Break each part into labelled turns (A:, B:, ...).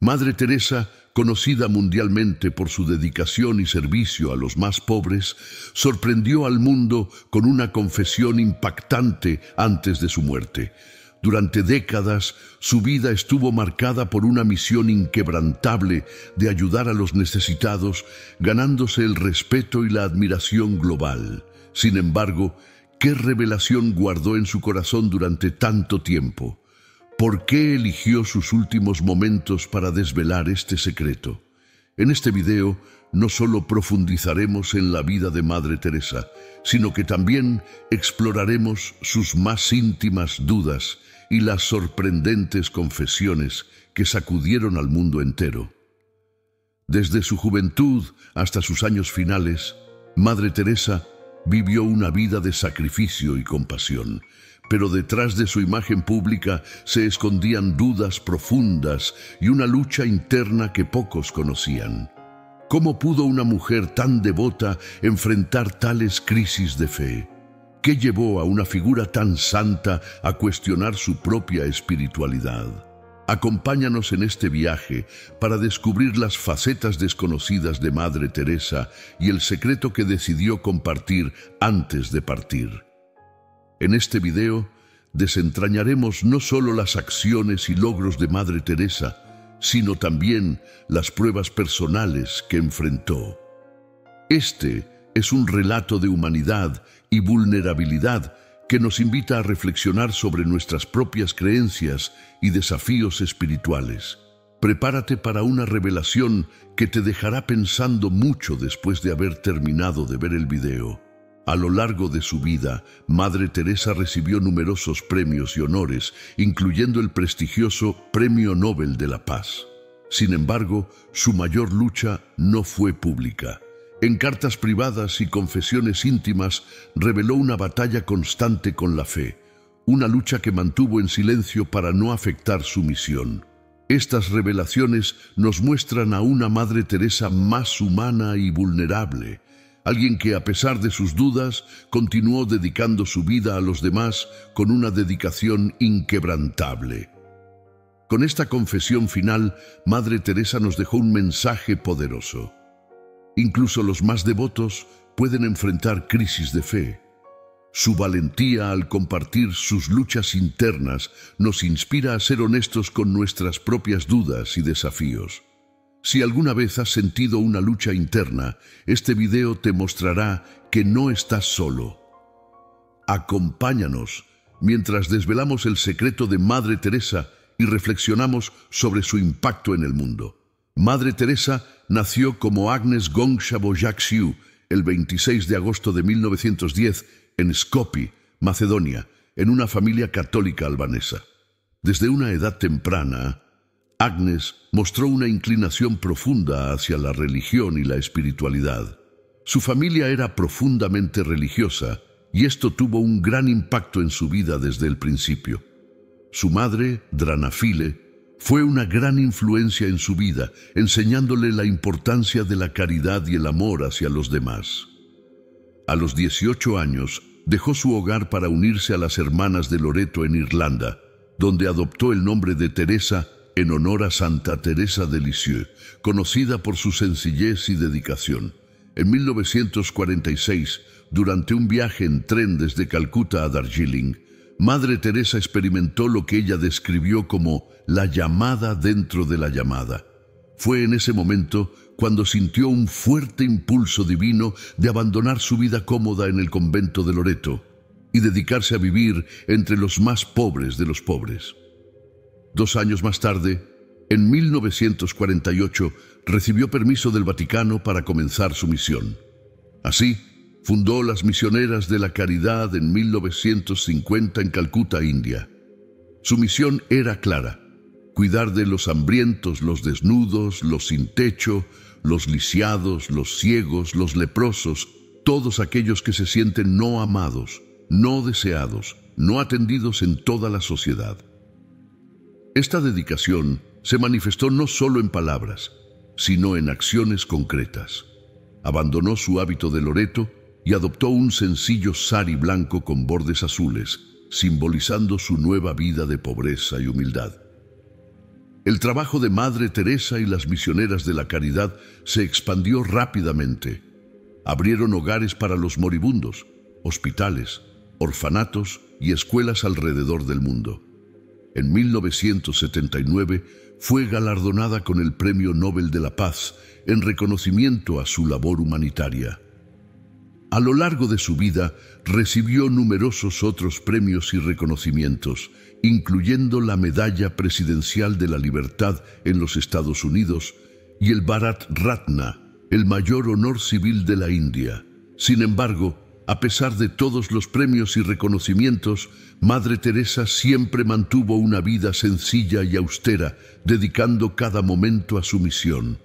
A: Madre Teresa, conocida mundialmente por su dedicación y servicio a los más pobres, sorprendió al mundo con una confesión impactante antes de su muerte. Durante décadas, su vida estuvo marcada por una misión inquebrantable de ayudar a los necesitados, ganándose el respeto y la admiración global. Sin embargo, ¿qué revelación guardó en su corazón durante tanto tiempo? ¿Por qué eligió sus últimos momentos para desvelar este secreto? En este video no solo profundizaremos en la vida de Madre Teresa, sino que también exploraremos sus más íntimas dudas y las sorprendentes confesiones que sacudieron al mundo entero. Desde su juventud hasta sus años finales, Madre Teresa vivió una vida de sacrificio y compasión, pero detrás de su imagen pública se escondían dudas profundas y una lucha interna que pocos conocían. ¿Cómo pudo una mujer tan devota enfrentar tales crisis de fe? ¿Qué llevó a una figura tan santa a cuestionar su propia espiritualidad? Acompáñanos en este viaje para descubrir las facetas desconocidas de Madre Teresa y el secreto que decidió compartir antes de partir. En este video desentrañaremos no solo las acciones y logros de Madre Teresa, sino también las pruebas personales que enfrentó. Este es un relato de humanidad y vulnerabilidad que nos invita a reflexionar sobre nuestras propias creencias y desafíos espirituales. Prepárate para una revelación que te dejará pensando mucho después de haber terminado de ver el video. A lo largo de su vida, Madre Teresa recibió numerosos premios y honores, incluyendo el prestigioso Premio Nobel de la Paz. Sin embargo, su mayor lucha no fue pública. En cartas privadas y confesiones íntimas, reveló una batalla constante con la fe, una lucha que mantuvo en silencio para no afectar su misión. Estas revelaciones nos muestran a una Madre Teresa más humana y vulnerable, alguien que, a pesar de sus dudas, continuó dedicando su vida a los demás con una dedicación inquebrantable. Con esta confesión final, Madre Teresa nos dejó un mensaje poderoso. Incluso los más devotos pueden enfrentar crisis de fe. Su valentía al compartir sus luchas internas nos inspira a ser honestos con nuestras propias dudas y desafíos. Si alguna vez has sentido una lucha interna, este video te mostrará que no estás solo. Acompáñanos mientras desvelamos el secreto de Madre Teresa y reflexionamos sobre su impacto en el mundo. Madre Teresa nació como Agnes Gongsha-Bojaxiu el 26 de agosto de 1910 en Skopje, Macedonia, en una familia católica albanesa. Desde una edad temprana, Agnes mostró una inclinación profunda hacia la religión y la espiritualidad. Su familia era profundamente religiosa y esto tuvo un gran impacto en su vida desde el principio. Su madre, Dranafile, fue una gran influencia en su vida, enseñándole la importancia de la caridad y el amor hacia los demás. A los 18 años, dejó su hogar para unirse a las Hermanas de Loreto en Irlanda, donde adoptó el nombre de Teresa en honor a Santa Teresa de Lisieux, conocida por su sencillez y dedicación. En 1946, durante un viaje en tren desde Calcuta a Darjeeling, Madre Teresa experimentó lo que ella describió como la llamada dentro de la llamada. Fue en ese momento cuando sintió un fuerte impulso divino de abandonar su vida cómoda en el convento de Loreto y dedicarse a vivir entre los más pobres de los pobres. 2 años más tarde, en 1948, recibió permiso del Vaticano para comenzar su misión. Así, fundó las Misioneras de la Caridad en 1950 en Calcuta, India. Su misión era clara: cuidar de los hambrientos, los desnudos, los sin techo, los lisiados, los ciegos, los leprosos, todos aquellos que se sienten no amados, no deseados, no atendidos en toda la sociedad. Esta dedicación se manifestó no solo en palabras, sino en acciones concretas. Abandonó su hábito de Loreto y adoptó un sencillo sari blanco con bordes azules, simbolizando su nueva vida de pobreza y humildad. El trabajo de Madre Teresa y las misioneras de la caridad se expandió rápidamente. Abrieron hogares para los moribundos, hospitales, orfanatos y escuelas alrededor del mundo. En 1979 fue galardonada con el Premio Nobel de la Paz en reconocimiento a su labor humanitaria. A lo largo de su vida recibió numerosos otros premios y reconocimientos, incluyendo la Medalla Presidencial de la Libertad en los Estados Unidos y el Bharat Ratna, el mayor honor civil de la India. Sin embargo, a pesar de todos los premios y reconocimientos, Madre Teresa siempre mantuvo una vida sencilla y austera, dedicando cada momento a su misión.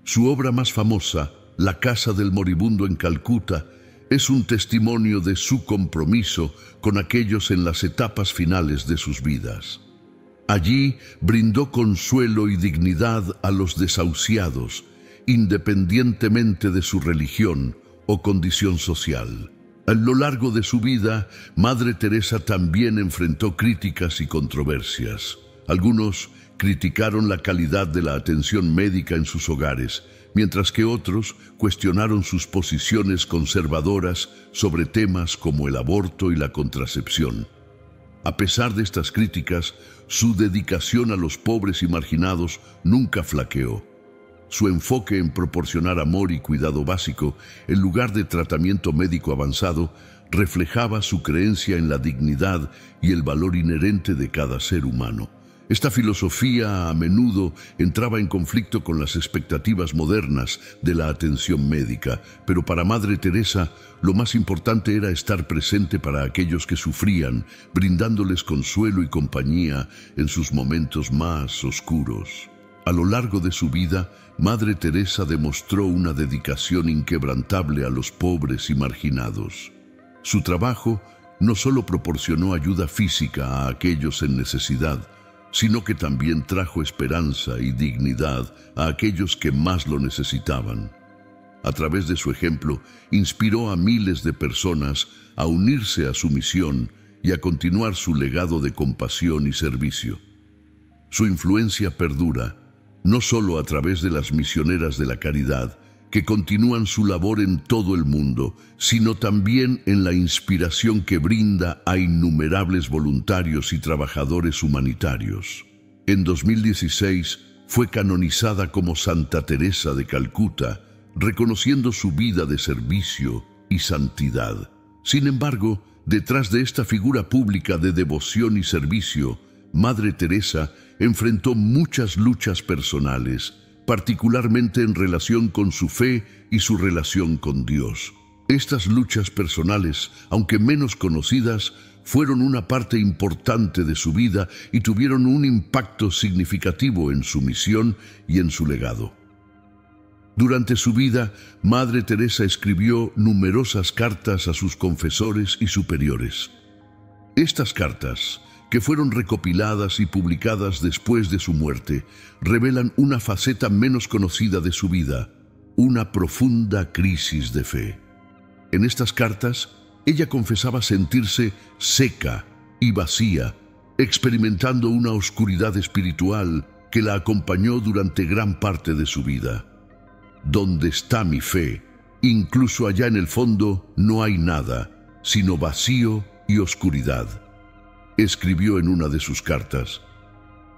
A: Su obra más famosa, La Casa del Moribundo en Calcuta, es un testimonio de su compromiso con aquellos en las etapas finales de sus vidas. Allí brindó consuelo y dignidad a los desahuciados, independientemente de su religión o condición social. A lo largo de su vida, Madre Teresa también enfrentó críticas y controversias. Algunos criticaron la calidad de la atención médica en sus hogares, mientras que otros cuestionaron sus posiciones conservadoras sobre temas como el aborto y la contracepción. A pesar de estas críticas, su dedicación a los pobres y marginados nunca flaqueó. Su enfoque en proporcionar amor y cuidado básico, en lugar de tratamiento médico avanzado, reflejaba su creencia en la dignidad y el valor inherente de cada ser humano. Esta filosofía a menudo entraba en conflicto con las expectativas modernas de la atención médica, pero para Madre Teresa lo más importante era estar presente para aquellos que sufrían, brindándoles consuelo y compañía en sus momentos más oscuros. A lo largo de su vida, Madre Teresa demostró una dedicación inquebrantable a los pobres y marginados. Su trabajo no solo proporcionó ayuda física a aquellos en necesidad, sino que también trajo esperanza y dignidad a aquellos que más lo necesitaban. A través de su ejemplo, inspiró a miles de personas a unirse a su misión y a continuar su legado de compasión y servicio. Su influencia perdura, no solo a través de las misioneras de la caridad, que continúan su labor en todo el mundo, sino también en la inspiración que brinda a innumerables voluntarios y trabajadores humanitarios. En 2016 fue canonizada como Santa Teresa de Calcuta, reconociendo su vida de servicio y santidad. Sin embargo, detrás de esta figura pública de devoción y servicio, Madre Teresa enfrentó muchas luchas personales, particularmente en relación con su fe y su relación con Dios. Estas luchas personales, aunque menos conocidas, fueron una parte importante de su vida y tuvieron un impacto significativo en su misión y en su legado. Durante su vida, Madre Teresa escribió numerosas cartas a sus confesores y superiores. Estas cartas, que fueron recopiladas y publicadas después de su muerte, revelan una faceta menos conocida de su vida, una profunda crisis de fe. En estas cartas, ella confesaba sentirse seca y vacía, experimentando una oscuridad espiritual que la acompañó durante gran parte de su vida. Donde está mi fe, incluso allá en el fondo, no hay nada, sino vacío y oscuridad, escribió en una de sus cartas.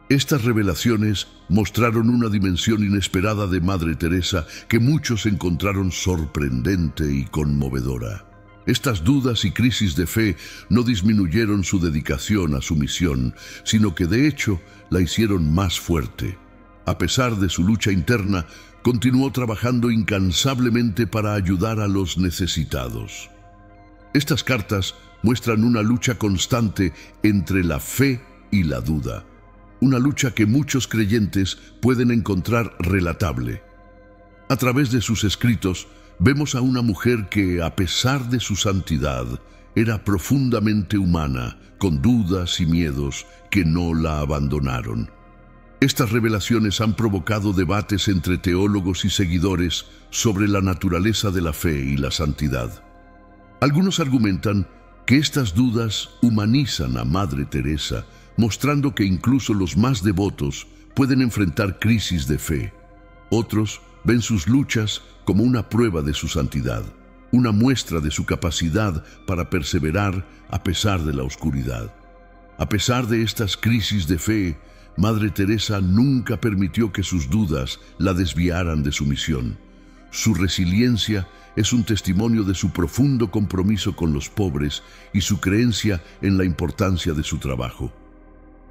A: Estas revelaciones mostraron una dimensión inesperada de Madre Teresa que muchos encontraron sorprendente y conmovedora. Estas dudas y crisis de fe no disminuyeron su dedicación a su misión, sino que de hecho la hicieron más fuerte. A pesar de su lucha interna, continuó trabajando incansablemente para ayudar a los necesitados. Estas cartas muestran una lucha constante entre la fe y la duda, una lucha que muchos creyentes pueden encontrar relatable. A través de sus escritos, vemos a una mujer que, a pesar de su santidad, era profundamente humana, con dudas y miedos que no la abandonaron. Estas revelaciones han provocado debates entre teólogos y seguidores sobre la naturaleza de la fe y la santidad. Algunos argumentan que estas dudas humanizan a Madre Teresa, mostrando que incluso los más devotos pueden enfrentar crisis de fe. Otros ven sus luchas como una prueba de su santidad, una muestra de su capacidad para perseverar a pesar de la oscuridad. A pesar de estas crisis de fe, Madre Teresa nunca permitió que sus dudas la desviaran de su misión. Su resiliencia es un testimonio de su profundo compromiso con los pobres y su creencia en la importancia de su trabajo.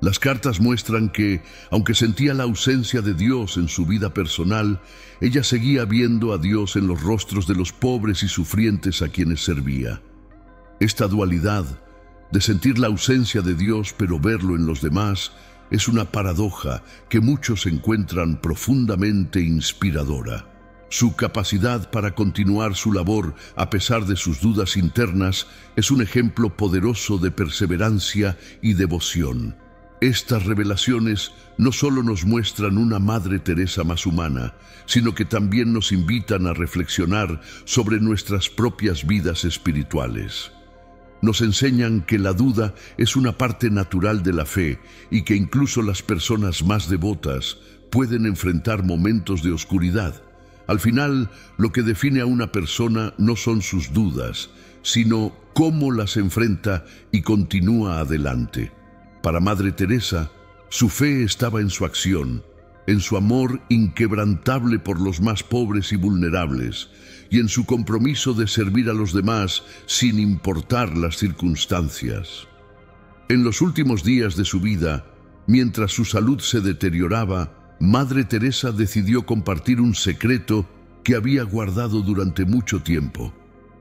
A: Las cartas muestran que, aunque sentía la ausencia de Dios en su vida personal, ella seguía viendo a Dios en los rostros de los pobres y sufrientes a quienes servía. Esta dualidad, de sentir la ausencia de Dios pero verlo en los demás, es una paradoja que muchos encuentran profundamente inspiradora. Su capacidad para continuar su labor a pesar de sus dudas internas es un ejemplo poderoso de perseverancia y devoción. Estas revelaciones no solo nos muestran una Madre Teresa más humana, sino que también nos invitan a reflexionar sobre nuestras propias vidas espirituales. Nos enseñan que la duda es una parte natural de la fe y que incluso las personas más devotas pueden enfrentar momentos de oscuridad. Al final, lo que define a una persona no son sus dudas, sino cómo las enfrenta y continúa adelante. Para Madre Teresa, su fe estaba en su acción, en su amor inquebrantable por los más pobres y vulnerables, y en su compromiso de servir a los demás sin importar las circunstancias. En los últimos días de su vida, mientras su salud se deterioraba, Madre Teresa decidió compartir un secreto que había guardado durante mucho tiempo.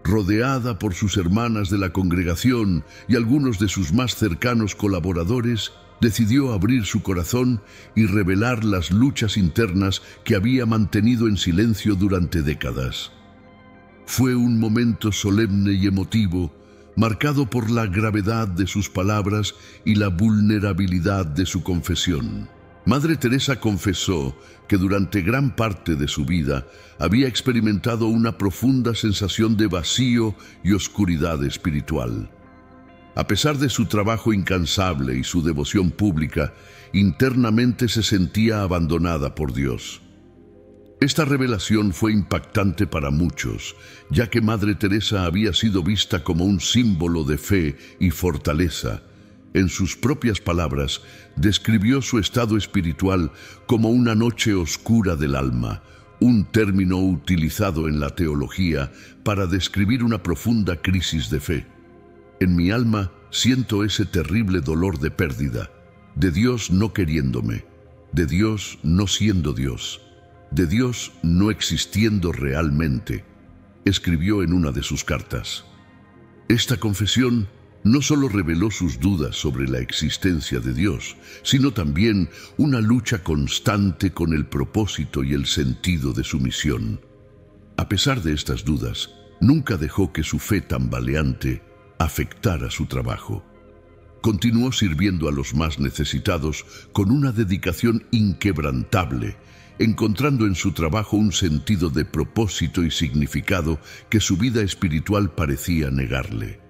A: Rodeada por sus hermanas de la congregación y algunos de sus más cercanos colaboradores, decidió abrir su corazón y revelar las luchas internas que había mantenido en silencio durante décadas. Fue un momento solemne y emotivo, marcado por la gravedad de sus palabras y la vulnerabilidad de su confesión. Madre Teresa confesó que durante gran parte de su vida había experimentado una profunda sensación de vacío y oscuridad espiritual. A pesar de su trabajo incansable y su devoción pública, internamente se sentía abandonada por Dios. Esta revelación fue impactante para muchos, ya que Madre Teresa había sido vista como un símbolo de fe y fortaleza. En sus propias palabras, describió su estado espiritual como una noche oscura del alma, un término utilizado en la teología para describir una profunda crisis de fe. En mi alma siento ese terrible dolor de pérdida, de Dios no queriéndome, de Dios no siendo Dios, de Dios no existiendo realmente, escribió en una de sus cartas. Esta confesión no solo reveló sus dudas sobre la existencia de Dios, sino también una lucha constante con el propósito y el sentido de su misión. A pesar de estas dudas, nunca dejó que su fe tambaleante afectara su trabajo. Continuó sirviendo a los más necesitados con una dedicación inquebrantable, encontrando en su trabajo un sentido de propósito y significado que su vida espiritual parecía negarle.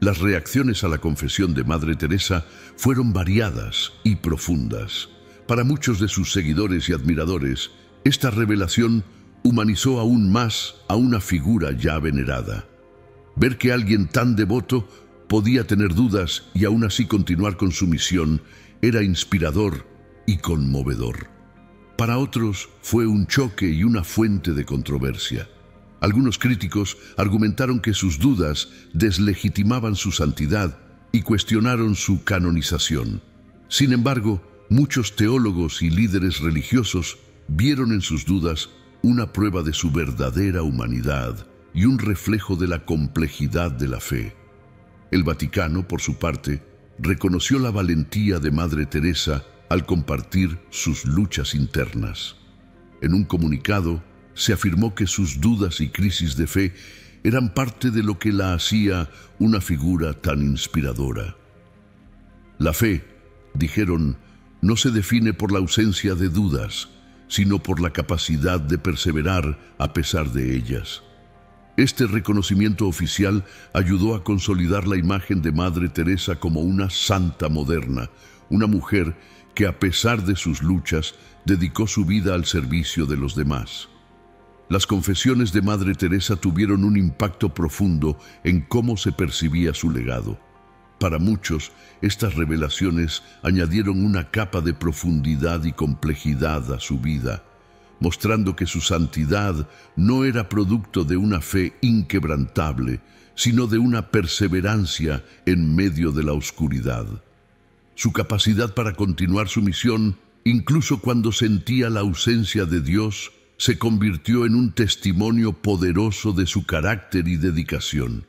A: Las reacciones a la confesión de Madre Teresa fueron variadas y profundas. Para muchos de sus seguidores y admiradores, esta revelación humanizó aún más a una figura ya venerada. Ver que alguien tan devoto podía tener dudas y aún así continuar con su misión era inspirador y conmovedor. Para otros fue un choque y una fuente de controversia. Algunos críticos argumentaron que sus dudas deslegitimaban su santidad y cuestionaron su canonización. Sin embargo, muchos teólogos y líderes religiosos vieron en sus dudas una prueba de su verdadera humanidad y un reflejo de la complejidad de la fe. El Vaticano, por su parte, reconoció la valentía de Madre Teresa al compartir sus luchas internas. En un comunicado, se afirmó que sus dudas y crisis de fe eran parte de lo que la hacía una figura tan inspiradora. La fe, dijeron, no se define por la ausencia de dudas, sino por la capacidad de perseverar a pesar de ellas. Este reconocimiento oficial ayudó a consolidar la imagen de Madre Teresa como una santa moderna, una mujer que a pesar de sus luchas, dedicó su vida al servicio de los demás. Las confesiones de Madre Teresa tuvieron un impacto profundo en cómo se percibía su legado. Para muchos, estas revelaciones añadieron una capa de profundidad y complejidad a su vida, mostrando que su santidad no era producto de una fe inquebrantable, sino de una perseverancia en medio de la oscuridad. Su capacidad para continuar su misión, incluso cuando sentía la ausencia de Dios, se convirtió en un testimonio poderoso de su carácter y dedicación.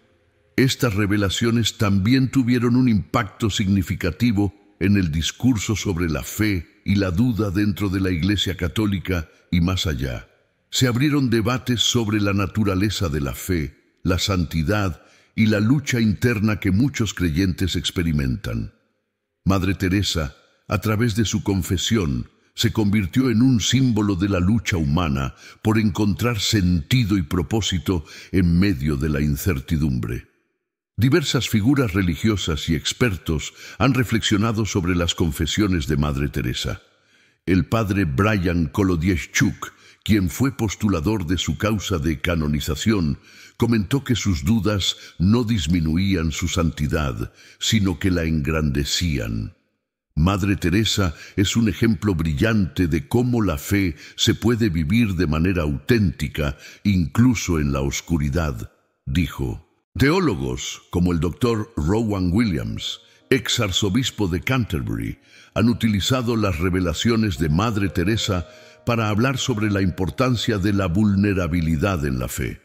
A: Estas revelaciones también tuvieron un impacto significativo en el discurso sobre la fe y la duda dentro de la Iglesia Católica y más allá. Se abrieron debates sobre la naturaleza de la fe, la santidad y la lucha interna que muchos creyentes experimentan. Madre Teresa, a través de su confesión, se convirtió en un símbolo de la lucha humana por encontrar sentido y propósito en medio de la incertidumbre. Diversas figuras religiosas y expertos han reflexionado sobre las confesiones de Madre Teresa. El padre Brian Kolodieschuk, quien fue postulador de su causa de canonización, comentó que sus dudas no disminuían su santidad, sino que la engrandecían. Madre Teresa es un ejemplo brillante de cómo la fe se puede vivir de manera auténtica, incluso en la oscuridad, dijo. Teólogos como el Dr. Rowan Williams, ex arzobispo de Canterbury, han utilizado las revelaciones de Madre Teresa para hablar sobre la importancia de la vulnerabilidad en la fe.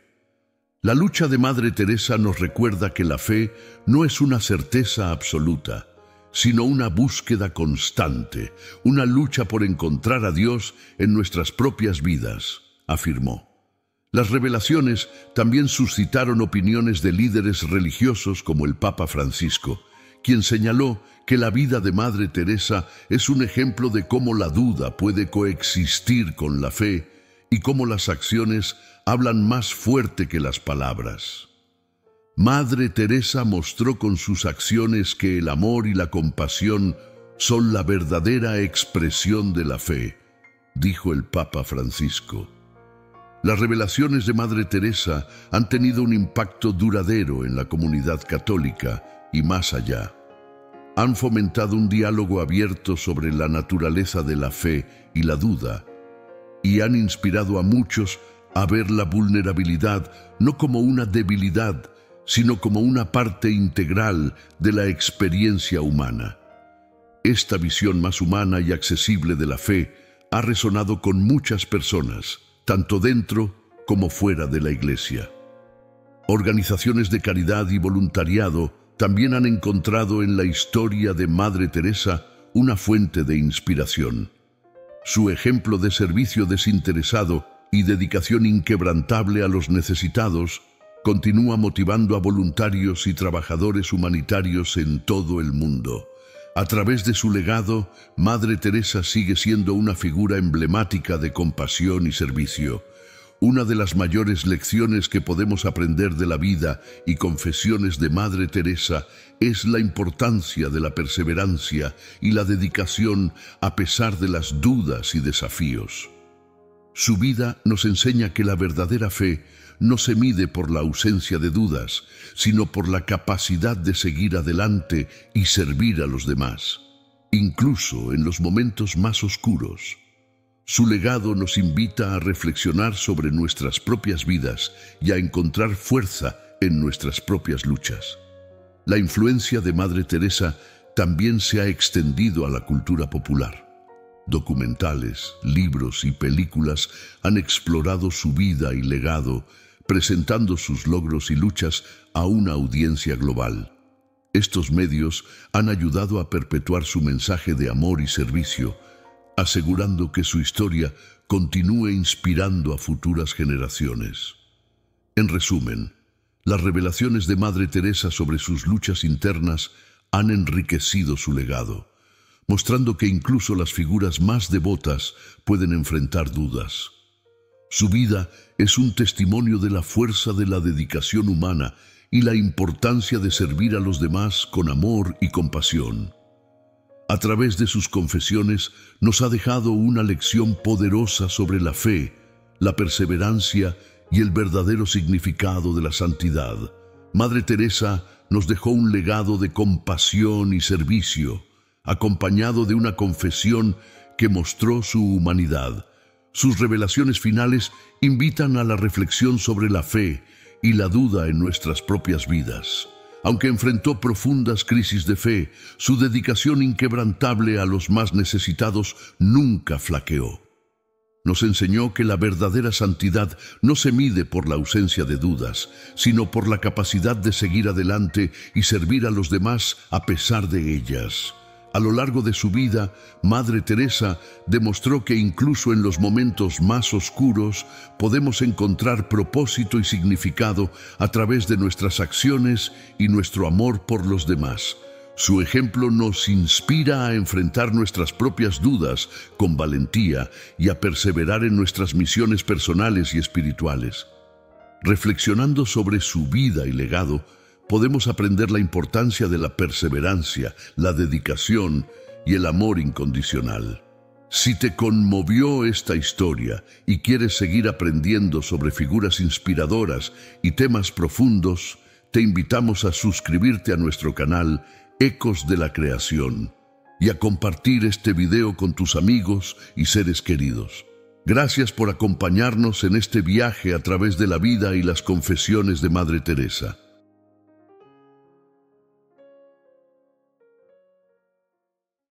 A: La lucha de Madre Teresa nos recuerda que la fe no es una certeza absoluta, sino una búsqueda constante, una lucha por encontrar a Dios en nuestras propias vidas, afirmó. Las revelaciones también suscitaron opiniones de líderes religiosos como el Papa Francisco, quien señaló que la vida de Madre Teresa es un ejemplo de cómo la duda puede coexistir con la fe y cómo las acciones hablan más fuerte que las palabras. Madre Teresa mostró con sus acciones que el amor y la compasión son la verdadera expresión de la fe, dijo el Papa Francisco. Las revelaciones de Madre Teresa han tenido un impacto duradero en la comunidad católica y más allá. Han fomentado un diálogo abierto sobre la naturaleza de la fe y la duda, y han inspirado a muchos a ver la vulnerabilidad no como una debilidad, sino como una parte integral de la experiencia humana. Esta visión más humana y accesible de la fe ha resonado con muchas personas, tanto dentro como fuera de la Iglesia. Organizaciones de caridad y voluntariado también han encontrado en la historia de Madre Teresa una fuente de inspiración. Su ejemplo de servicio desinteresado y dedicación inquebrantable a los necesitados continúa motivando a voluntarios y trabajadores humanitarios en todo el mundo. A través de su legado, Madre Teresa sigue siendo una figura emblemática de compasión y servicio. Una de las mayores lecciones que podemos aprender de la vida y confesiones de Madre Teresa es la importancia de la perseverancia y la dedicación a pesar de las dudas y desafíos. Su vida nos enseña que la verdadera fe no se mide por la ausencia de dudas, sino por la capacidad de seguir adelante y servir a los demás, incluso en los momentos más oscuros. Su legado nos invita a reflexionar sobre nuestras propias vidas y a encontrar fuerza en nuestras propias luchas. La influencia de Madre Teresa también se ha extendido a la cultura popular. Documentales, libros y películas han explorado su vida y legado, presentando sus logros y luchas a una audiencia global. Estos medios han ayudado a perpetuar su mensaje de amor y servicio, asegurando que su historia continúe inspirando a futuras generaciones. En resumen, las revelaciones de Madre Teresa sobre sus luchas internas han enriquecido su legado, mostrando que incluso las figuras más devotas pueden enfrentar dudas. Su vida es un testimonio de la fuerza de la dedicación humana y la importancia de servir a los demás con amor y compasión. A través de sus confesiones nos ha dejado una lección poderosa sobre la fe, la perseverancia y el verdadero significado de la santidad. Madre Teresa nos dejó un legado de compasión y servicio, acompañado de una confesión que mostró su humanidad. Sus revelaciones finales invitan a la reflexión sobre la fe y la duda en nuestras propias vidas. Aunque enfrentó profundas crisis de fe, su dedicación inquebrantable a los más necesitados nunca flaqueó. Nos enseñó que la verdadera santidad no se mide por la ausencia de dudas, sino por la capacidad de seguir adelante y servir a los demás a pesar de ellas. A lo largo de su vida, Madre Teresa demostró que incluso en los momentos más oscuros podemos encontrar propósito y significado a través de nuestras acciones y nuestro amor por los demás. Su ejemplo nos inspira a enfrentar nuestras propias dudas con valentía y a perseverar en nuestras misiones personales y espirituales. Reflexionando sobre su vida y legado, podemos aprender la importancia de la perseverancia, la dedicación y el amor incondicional. Si te conmovió esta historia y quieres seguir aprendiendo sobre figuras inspiradoras y temas profundos, te invitamos a suscribirte a nuestro canal Ecos de la Creación y a compartir este video con tus amigos y seres queridos. Gracias por acompañarnos en este viaje a través de la vida y las confesiones de Madre Teresa.